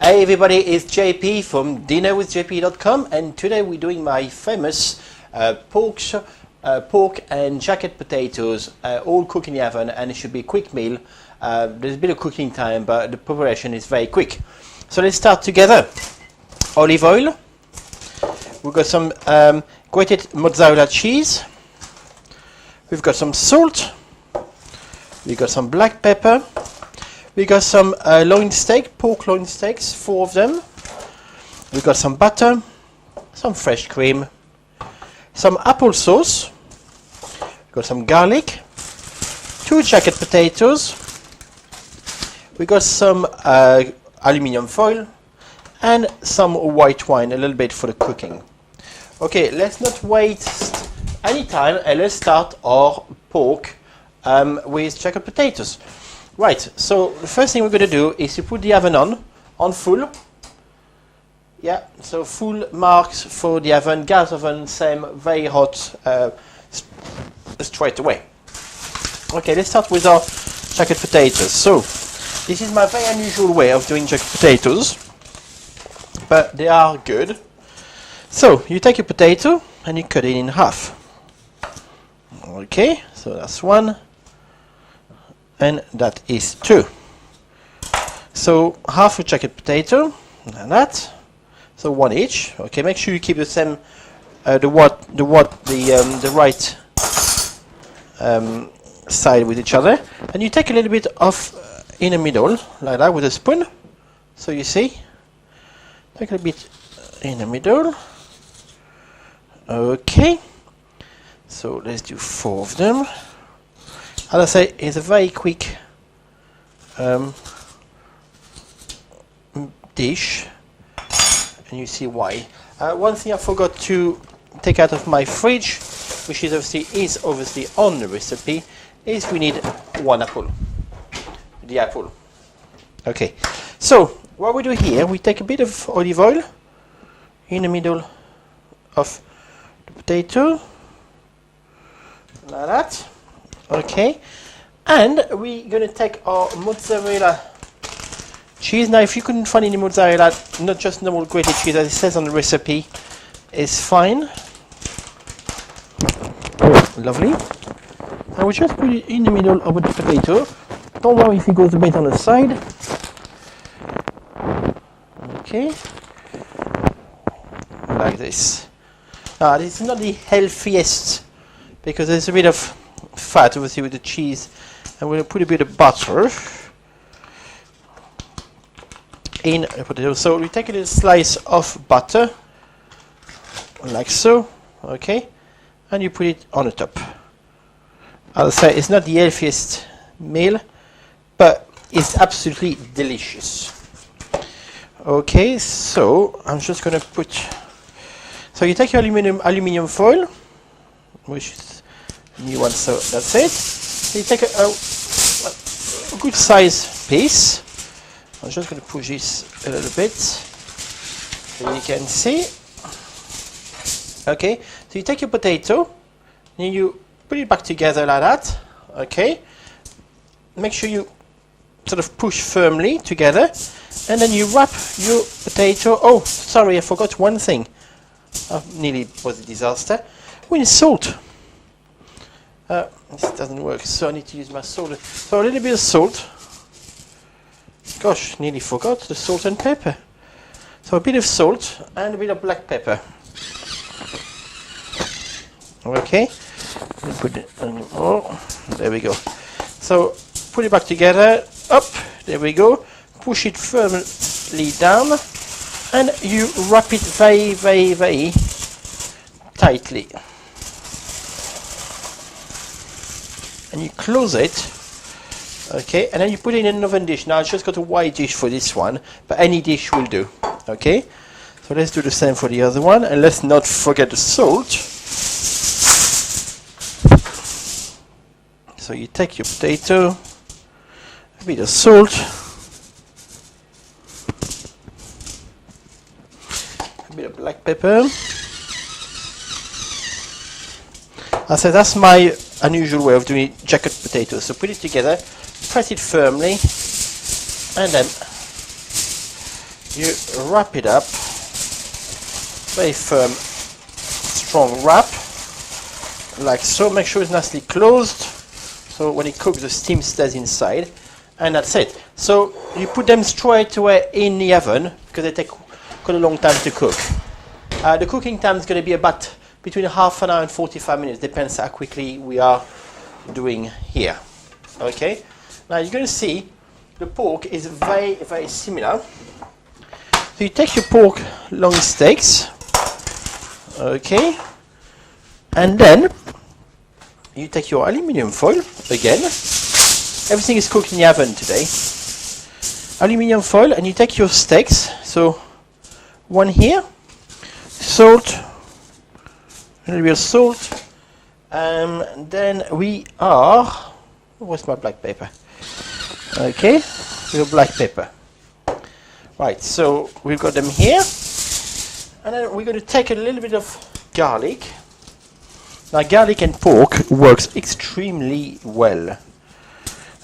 Hey everybody, it's JP from dinnerwithjp.com, and today we're doing my famous pork and jacket potatoes, all cooked in the oven, and it should be a quick meal. There's a bit of cooking time, but the preparation is very quick. So let's start together. Olive oil. We've got some grated mozzarella cheese. We've got some salt. We've got some black pepper. We got some loin steak, pork loin steaks, 4 of them. We got some butter, some fresh cream, some applesauce. We got some garlic, 2 jacket potatoes. We got some aluminium foil and some white wine, a little bit for the cooking. Okay, let's not waste any time and let's start our pork with jacket potatoes. Right, so the first thing we're going to do is to put the oven on full. Yeah, so full marks for the oven, gas oven, same, very hot, straight away. Okay, let's start with our jacket potatoes. So, this is my very unusual way of doing jacket potatoes, but they are good. So, you take a potato and you cut it in half. Okay, so that's 1. And that is 2. So half a jacket potato, and that. So 1 each. Okay, make sure you keep the same, the right side with each other. And you take a little bit of in the middle, like that, with a spoon. So you see, take a little bit in the middle. Okay. So let's do 4 of them. As I say, it's a very quick dish, and you see why. One thing I forgot to take out of my fridge, which is obviously on the recipe, is we need 1 apple. The apple. Okay. So what we do here, we take a bit of olive oil in the middle of the potato, like that. Okay, and we're going to take our mozzarella cheese. Now, if you couldn't find any mozzarella, not just normal grated cheese, as it says on the recipe, is fine. Lovely. I will just put it in the middle of the potato. Don't worry if it goes a bit on the side. Okay, like this. Now, this is not the healthiest because there's a bit of fat obviously with the cheese, and we're going to put a bit of butter in the potato. So we take a little slice of butter like so, okay, and you put it on the top. I'll say it's not the healthiest meal, but it's absolutely delicious. Okay, so I'm just going to put, so you take your aluminium foil, which is new one, so that's it. So you take a good size piece. I'm just going to push this a little bit so you can see. Okay, so you take your potato and you put it back together like that. Okay, make sure you sort of push firmly together, and then you wrap your potato. Oh, sorry, I forgot one thing. Nearly was a disaster. We need salt. This doesn't work, so I need to use my salt. So a little bit of salt. Gosh, nearly forgot the salt and pepper. So a bit of salt and a bit of black pepper. Okay, put it on. Oh, there we go. So put it back together. Up, there we go. Push it firmly down, and you wrap it very, very, very tightly. And you close it, okay, and then you put it in an oven dish. Now I just got a white dish for this one, but any dish will do, okay. So let's do the same for the other one, and let's not forget the salt. So you take your potato, a bit of salt, a bit of black pepper. I said that's my unusual way of doing jacket potatoes. So put it together, press it firmly, and then you wrap it up, very firm, strong wrap, like so. Make sure it's nicely closed, so when it cooks the steam stays inside, and that's it. So you put them straight away in the oven because they take quite a long time to cook. The cooking time is going to be about between half an hour and 45 minutes, depends how quickly we are doing here. Okay, now you're going to see the pork is very, very similar. So you take your pork loin steaks, okay, and then you take your aluminium foil again. Everything is cooked in the oven today. Aluminium foil, and you take your steaks. So one here, salt, a little bit of salt, and then we are. Where's my black pepper? Okay, your black pepper. Right, so we've got them here, and then we're going to take a little bit of garlic. Now, garlic and pork works extremely well.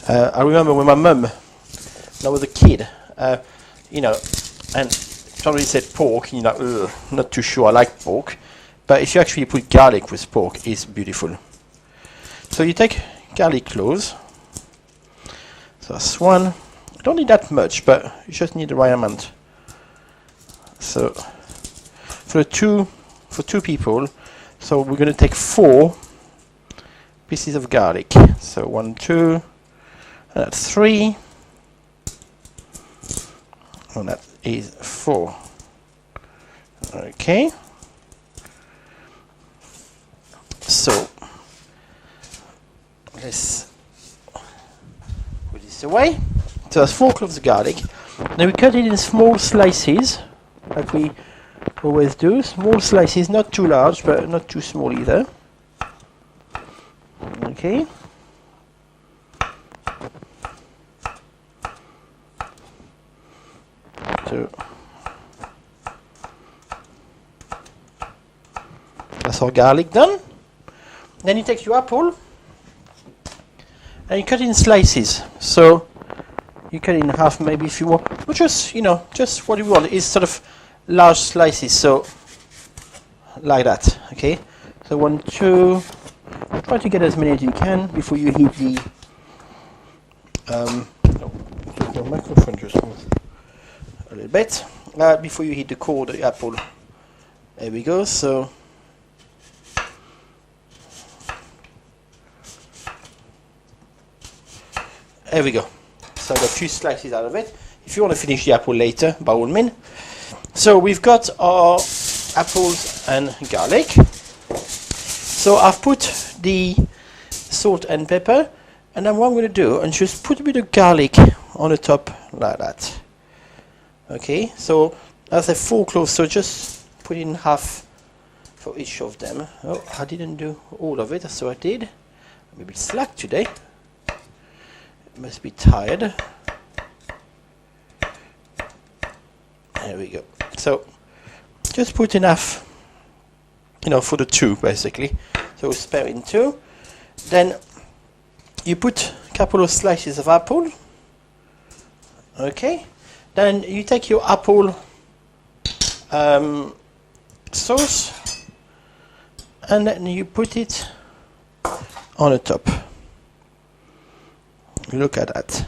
I remember when my mum, when I was a kid, you know, and somebody said pork, you know, not too sure I like pork, but if you actually put garlic with pork, it's beautiful. So you take garlic cloves. So that's one. Don't need that much, but you just need the right amount. So for two people, so we're going to take 4 pieces of garlic. So 1, 2, and that's 3, and that is 4. Okay. So let's put this away. So that's 4 cloves of garlic. Then we cut it in small slices, like we always do. Small slices, not too large, but not too small either. Okay. So that's our garlic done. Then you take your apple and you cut it in slices. So you cut it in half, maybe, if you want, or just, you know, just what you want. It's sort of large slices, so like that. Okay, so 1, 2. Try to get as many as you can before you heat the the microphone just move a little bit before you heat the core of the apple. There we go. So there we go. So I got a few slices out of it. If you want to finish the apple later, by all means. So we've got our apples and garlic. So I've put the salt and pepper, and then what I'm going to do is just put a bit of garlic on the top like that. Okay, so that's a 4 cloves, so just put in half for each of them. Oh, I didn't do all of it, so I did. I'm a bit slack today. Must be tired. There we go. So just put enough, you know, for the 2 basically. So spare in 2. Then you put a couple of slices of apple. Okay. Then you take your apple sauce, and then you put it on the top. Look at that.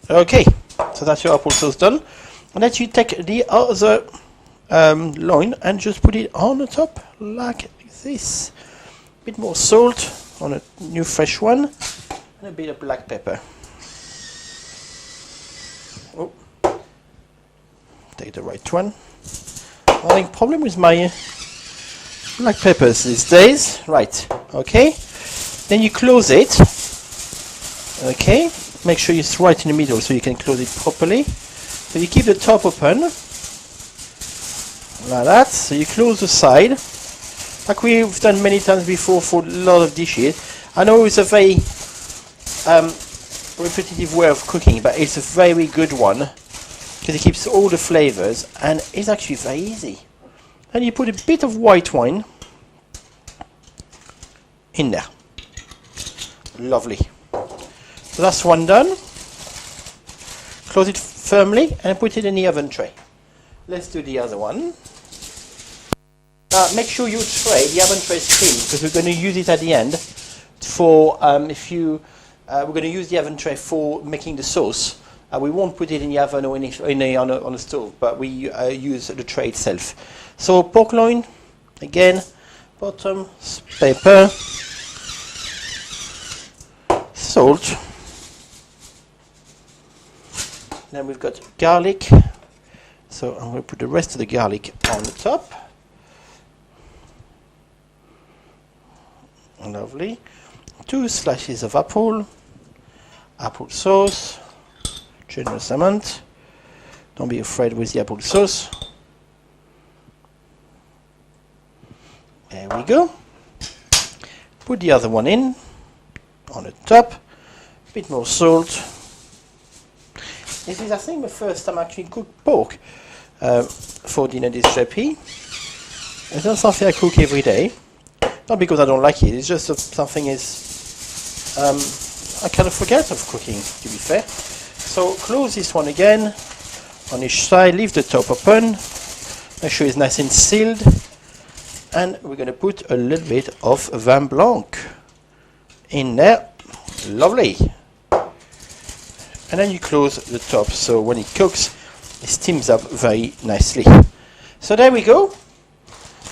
Okay, so that's your apple sauce done. And then you take the other loin and just put it on the top like this. A bit more salt on a new fresh one, and a bit of black pepper. Oh, take the right one. I think problem with my black peppers these days. Right, okay. Then you close it. Okay, make sure it's right in the middle so you can close it properly. So you keep the top open like that. So you close the side, like we've done many times before for a lot of dishes. I know it's a very repetitive way of cooking, but it's a very good one because it keeps all the flavors and it's actually very easy. And you put a bit of white wine in there. Lovely. So that's one done. close it firmly and put it in the oven tray. Let's do the other one. Make sure your tray, the oven tray, is clean because we're going to use it at the end for we're going to use the oven tray for making the sauce. We won't put it in the oven or on a stove, but we use the tray itself. So pork loin, again, bottom, pepper, salt. Then we've got garlic. So I'm going to put the rest of the garlic on the top. Lovely. 2 slices of apple sauce, generous amount. Don't be afraid with the apple sauce. There we go. Put the other one in on the top. A bit more salt. This is, I think, the first time I actually cook pork for dinner this recipe. It's not something I cook every day. Not because I don't like it, it's just something I kind of forget of cooking, to be fair. So close this one again on each side, leave the top open, make sure it's nice and sealed, and we're going to put a little bit of vin blanc in there. Lovely. And then you close the top so when it cooks, it steams up very nicely. So there we go.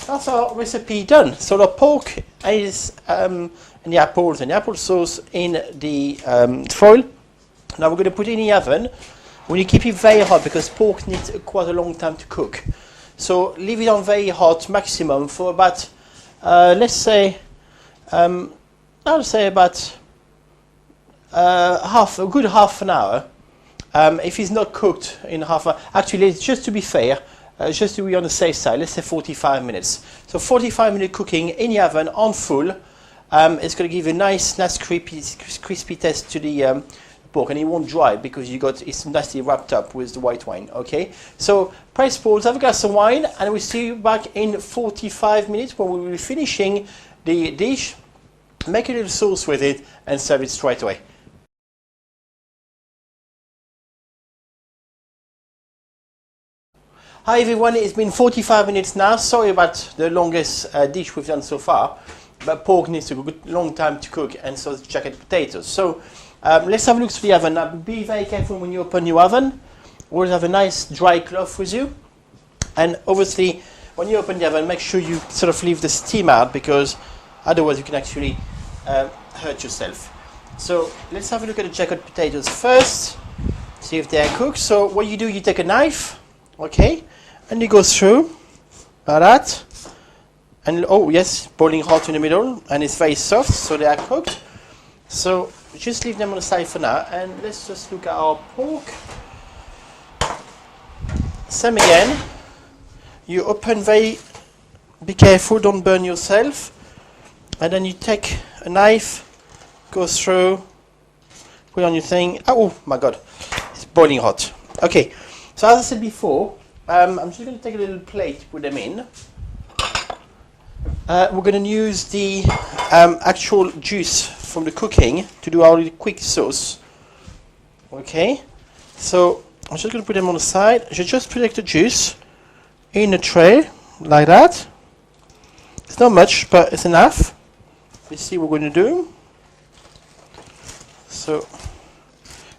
That's our recipe done. So the pork is and the apples and the apple sauce in the foil. Now we're going to put it in the oven. When you keep it very hot because pork needs quite a long time to cook. So leave it on very hot maximum for about let's say I'll say about a good half an hour. If it's not cooked in half an hour, actually just to be fair, just to be on the safe side, let's say 45 minutes. So 45-minute cooking in the oven on full. It's going to give a nice crispy taste to the pork, and it won't dry because it's nicely wrapped up with the white wine. Okay, so press pause, have a glass of wine, and we'll see you back in 45 minutes when we will be finishing the dish. Make a little sauce with it and serve it straight away. Hi everyone, it's been 45 minutes now. Sorry about the longest dish we've done so far, but pork needs a good long time to cook, and so does jacket potatoes. So let's have a look through the oven. Now be very careful when you open your oven. Always have a nice dry cloth with you, and obviously when you open the oven, make sure you sort of leave the steam out because otherwise you can actually hurt yourself. So let's have a look at the jacket potatoes first, see if they are cooked. So what you do, you take a knife, okay, and you go through like that, and oh yes, boiling hot in the middle, and it's very soft, so they are cooked. So just leave them on the side for now, and let's just look at our pork. Same again, you open be careful, don't burn yourself, and then you take a knife, go through, put on your thing. Oh my god, it's boiling hot. Okay, so as I said before, I'm just going to take a little plate, put them in. We're going to use the actual juice from the cooking to do our little quick sauce. Okay, so I'm just going to put them on the side. You just protect the juice in a tray like that. It's not much, but it's enough. Let's see what we're going to do. So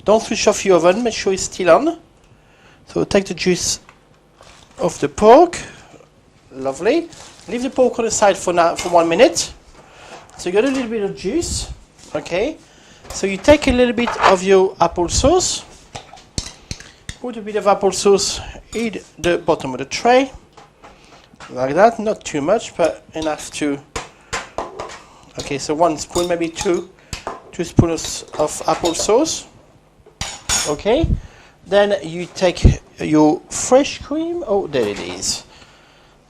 don't switch off your oven, make sure it's still on. So take the juice of the pork. Lovely. Leave the pork on the side for now for 1 minute. So you got a little bit of juice. Okay. So you take a little bit of your apple sauce. Put a bit of apple sauce in the bottom of the tray. Like that. Not too much, but enough to. Okay, so 1 spoon, maybe 2 spoons of apple sauce. Okay. Then you take your fresh cream. Oh, there it is.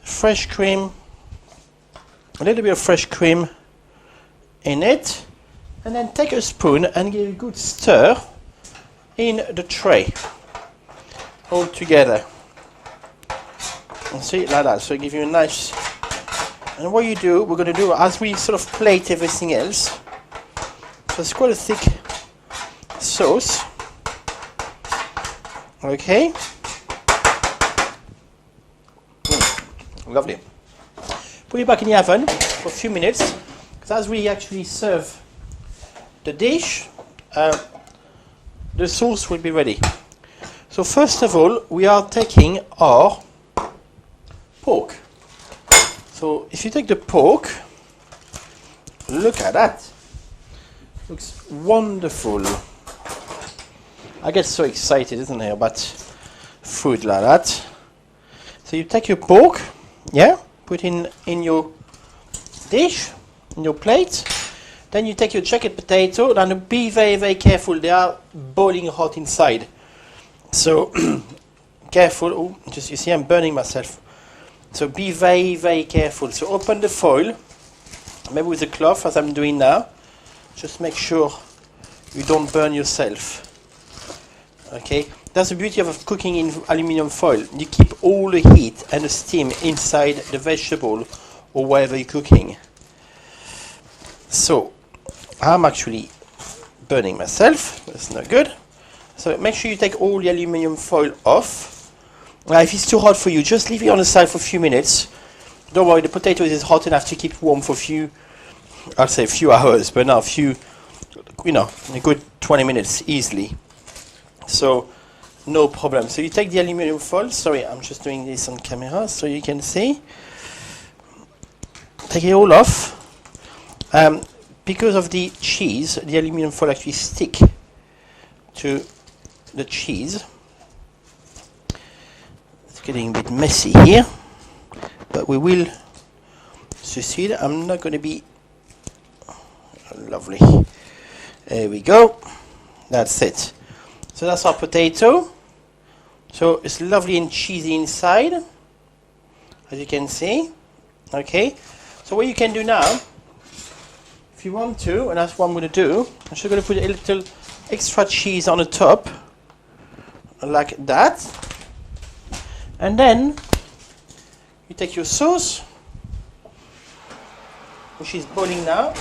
Fresh cream. A little bit of fresh cream in it. And then take a spoon and give a good stir in the tray. All together. And see, like that. So give you a nice. And what you do, we're going to do as we sort of plate everything else. So it's quite a thick sauce. Okay. Lovely. Put it back in the oven for a few minutes, because as we actually serve the dish, the sauce will be ready. So first of all, we are taking our pork. So if you take the pork, look at that. Looks wonderful. I get so excited, isn't it, about food like that. So you take your pork, yeah, put in your dish, in your plate. Then you take your jacket potato, and be very, very careful. They are boiling hot inside. So careful. Oh, just you see, I'm burning myself. So be very, very careful. So open the foil, maybe with a cloth, as I'm doing now. Just make sure you don't burn yourself. Okay, that's the beauty of cooking in aluminium foil. You keep all the heat and the steam inside the vegetable or whatever you're cooking. So I'm actually burning myself. That's not good. So make sure you take all the aluminium foil off. If it's too hot for you, just leave it on the side for a few minutes. Don't worry, the potato is hot enough to keep warm for I'll say a few hours, but now a good 20 minutes easily. So no problem. So you take the aluminium foil. Sorry, I'm just doing this on camera so you can see. Take it all off. Because of the cheese, the aluminium foil actually stick to the cheese. It's getting a bit messy here, but we will succeed. I'm not going to be lovely. There we go. That's it. So that's our potato. So it's lovely and cheesy inside, as you can see. Okay. So what you can do now, if you want to, and that's what I'm going to do, I'm just going to put a little extra cheese on the top, like that. And then you take your sauce, which is boiling now,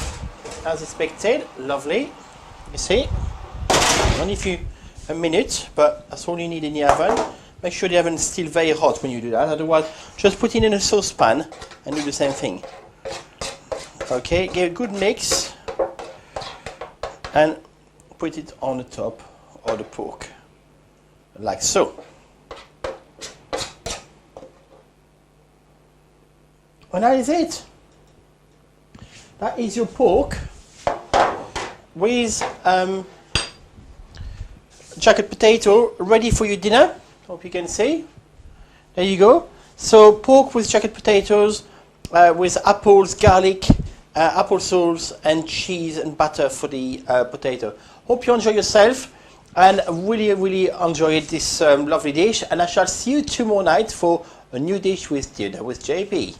as expected. Lovely. You see? Only a minute, but that's all you need in the oven. Make sure the oven is still very hot when you do that. Otherwise, just put it in a saucepan and do the same thing. Okay, give a good mix and put it on the top of the pork, like so. And that is it. That is your pork with jacket potato ready for your dinner. Hope you can see. There you go. So pork with jacket potatoes, with apples, garlic, apple sauce, and cheese and butter for the potato. Hope you enjoy yourself and really enjoyed this lovely dish. And I shall see you tomorrow night for a new dish with dinner with JP.